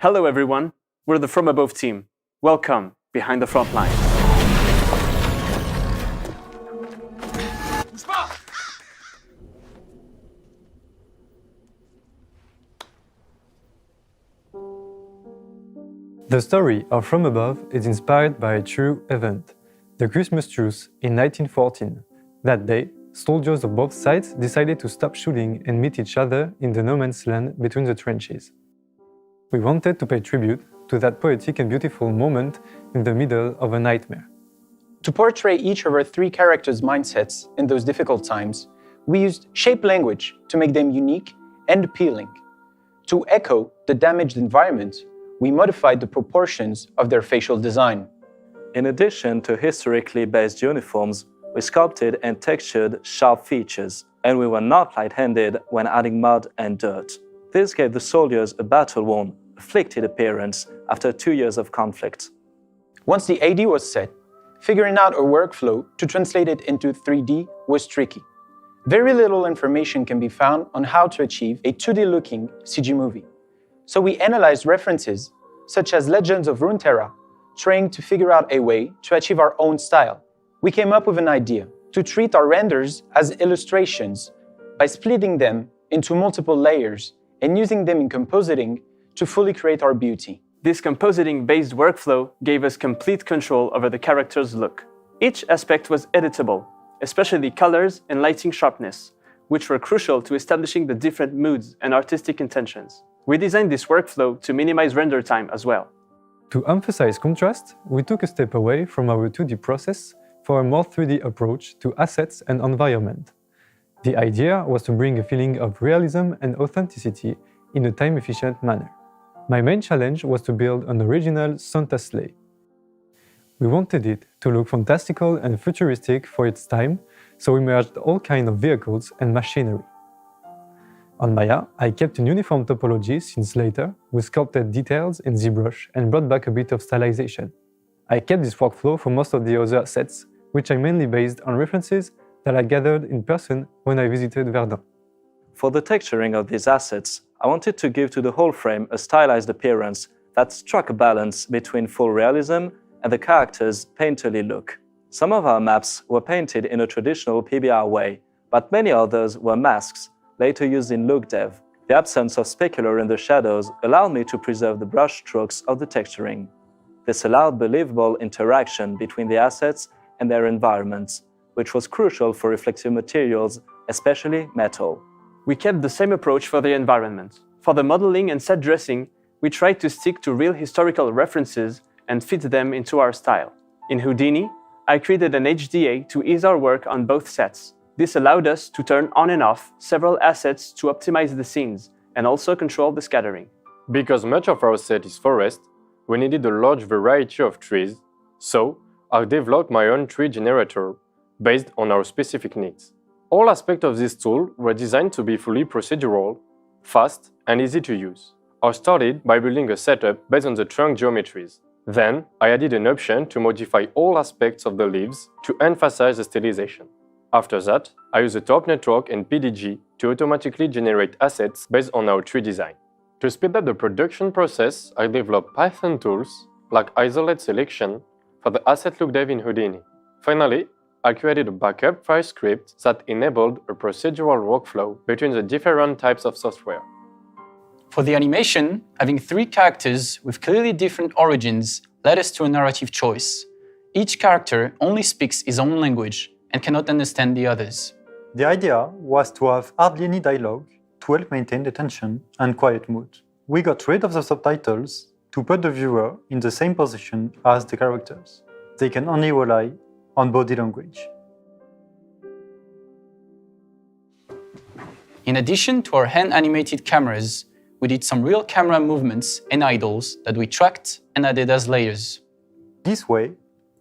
Hello everyone, we're the From Above team. Welcome behind the front line. The story of From Above is inspired by a true event, the Christmas truce in 1914. That day, soldiers of both sides decided to stop shooting and meet each other in the no man's land between the trenches. We wanted to pay tribute to that poetic and beautiful moment in the middle of a nightmare. To portray each of our three characters' mindsets in those difficult times, we used shape language to make them unique and appealing. To echo the damaged environment, we modified the proportions of their facial design. In addition to historically based uniforms, we sculpted and textured sharp features, and we were not light-handed when adding mud and dirt. This gave the soldiers a battle-worn, afflicted appearance after 2 years of conflict. Once the AD was set, figuring out a workflow to translate it into 3D was tricky. Very little information can be found on how to achieve a 2D-looking CG movie. So we analyzed references, such as Legends of Runeterra, trying to figure out a way to achieve our own style. We came up with an idea to treat our renders as illustrations by splitting them into multiple layers and using them in compositing to fully create our beauty. This compositing-based workflow gave us complete control over the character's look. Each aspect was editable, especially colors and lighting sharpness, which were crucial to establishing the different moods and artistic intentions. We designed this workflow to minimize render time as well. To emphasize contrast, we took a step away from our 2D process for a more 3D approach to assets and environment. The idea was to bring a feeling of realism and authenticity in a time-efficient manner. My main challenge was to build an original Santa sleigh. We wanted it to look fantastical and futuristic for its time, so we merged all kinds of vehicles and machinery. On Maya, I kept a uniform topology since later, we sculpted details in ZBrush and brought back a bit of stylization. I kept this workflow for most of the other assets, which I mainly based on references that I gathered in person when I visited Verdun. For the texturing of these assets, I wanted to give to the whole frame a stylized appearance that struck a balance between full realism and the character's painterly look. Some of our maps were painted in a traditional PBR way, but many others were masks, later used in look dev. The absence of specular in the shadows allowed me to preserve the brush strokes of the texturing. This allowed believable interaction between the assets and their environments, which was crucial for reflective materials, especially metal. We kept the same approach for the environment. For the modeling and set dressing, we tried to stick to real historical references and fit them into our style. In Houdini, I created an HDA to ease our work on both sets. This allowed us to turn on and off several assets to optimize the scenes and also control the scattering. Because much of our set is forest, we needed a large variety of trees, so I developed my own tree generator based on our specific needs. All aspects of this tool were designed to be fully procedural, fast, and easy to use. I started by building a setup based on the trunk geometries. Then, I added an option to modify all aspects of the leaves to emphasize the stylization. After that, I used the top network and PDG to automatically generate assets based on our tree design. To speed up the production process, I developed Python tools like isolate selection for the asset look dev in Houdini. Finally, I created a backup file script that enabled a procedural workflow between the different types of software. For the animation, having three characters with clearly different origins led us to a narrative choice. Each character only speaks his own language and cannot understand the others. The idea was to have hardly any dialogue to help maintain the tension and quiet mood. We got rid of the subtitles to put the viewer in the same position as the characters. They can only rely on body language. In addition to our hand-animated cameras, we did some real camera movements and idles that we tracked and added as layers. This way,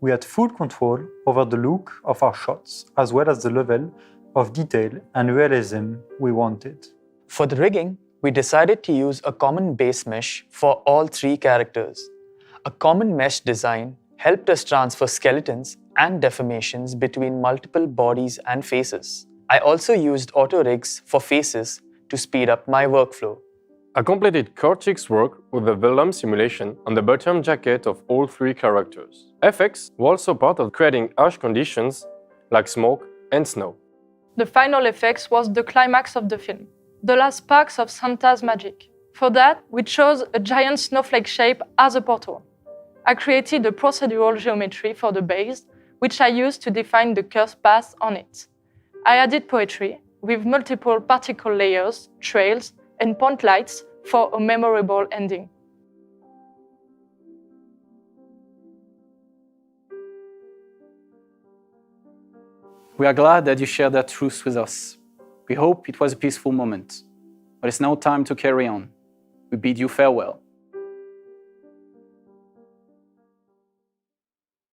we had full control over the look of our shots, as well as the level of detail and realism we wanted. For the rigging, we decided to use a common base mesh for all three characters. A common mesh design helped us transfer skeletons and deformations between multiple bodies and faces. I also used auto rigs for faces to speed up my workflow. I completed Cortic's work with the vellum simulation on the bottom jacket of all 3 characters. FX was also part of creating harsh conditions like smoke and snow. The final effects was the climax of the film, the last sparks of Santa's magic. For that, we chose a giant snowflake shape as a portal. I created a procedural geometry for the base, which I used to define the curved path on it. I added poetry with multiple particle layers, trails, and point lights for a memorable ending. We are glad that you shared that truth with us. We hope it was a peaceful moment. But it's now time to carry on. We bid you farewell.